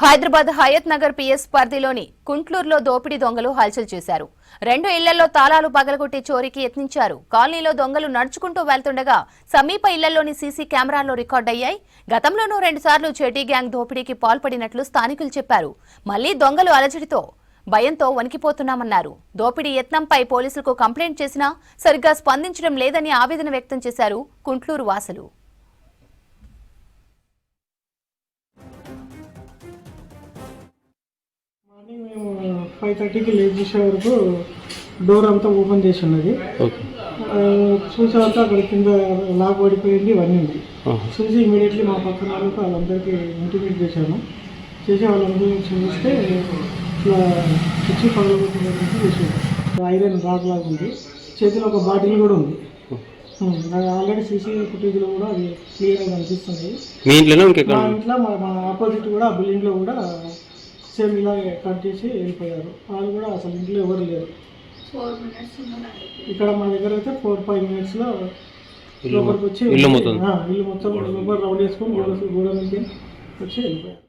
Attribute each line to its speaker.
Speaker 1: Hyderabad Hayath Nagar PS పరిధిలోని కుంట్లూరులో దోపిడీ దొంగలు హల్చల్ చేశారు. 2 ఇళ్లలో తాళాలు పగలగొట్టి చోరీకి యత్నించారు. కాలనీలో దొంగలు నడుచుకుంటూ వెళ్తుండగా సమీప ఇళ్లలోని సీసీ కెమెరాల్లో రికార్డయ్యాయి. గతంలోనూ 2 సార్లు చెటీ గ్యాంగ్ దోపిడీకి పాల్పడినట్లు స్థానికులు చెప్పారు. మళ్లీ దొంగలు అలజడితో భయంతో వణికిపోతున్నామన్నారు. దోపిడీ యత్నంపై పోలీసులకు కంప్లైంట్ చేసినా సరిగ్గా స్పందించడం లేదని ఆవేదన వ్యక్తం చేశారు కుంట్లూరు వాసులు.
Speaker 2: మేము 5:30కి లేట్ చేసే వరకు డోర్ అంతా ఓపెన్ చేసి ఉన్నది. చూసే వరకు అక్కడ కింద లాక్ పడిపోయింది, ఇవన్నీ ఉంది. చూసి ఇమీడియట్లీ మా పక్కన వాళ్ళకి వాళ్ళందరికీ ఇంటిమేట్ చేశాను. చేసి వాళ్ళందరూ చూస్తే ఇట్లా పిచ్చి పగలగొట్టినట్టు చేసాడు. ఐరన్ రాడ్ లాగా ఉంది, చేతిలో ఒక బాటిల్ కూడా ఉంది. ఆల్రెడీ సీసీ ఫుటేజ్లో కూడా అది క్లియర్గా కనిపిస్తుంది. మా ఇంట్లో మా ఆపోజిట్ కూడా ఆ బిల్డింగ్లో కూడా సేమ్ ఇలాగే కట్ చేసి వెళ్ళిపోయారు. వాళ్ళు కూడా అసలు ఇంట్లో ఎవరు లేరు. ఇక్కడ మా దగ్గర అయితే 4-5 మినిట్స్లో లోపలికి వచ్చి ఇల్లు మొత్తం రౌండ్ వేసుకొని గోడ మీద వచ్చి వెళ్ళిపోయారు.